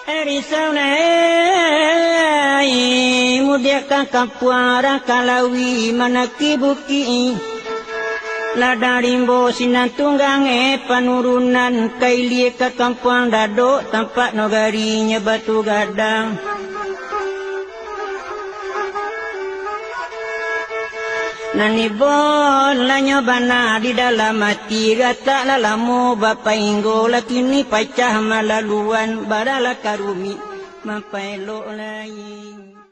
Erisaunai mudia kakapuara kalawi manaki buki ladarimbo sinatunggang panurunan kailie kakampuang dado tampak nogarinya batu gadang nanibon lanyobana di dalam hati gata lalamu bapa inggo lakini pacah malaluan barala karumi mapailo lai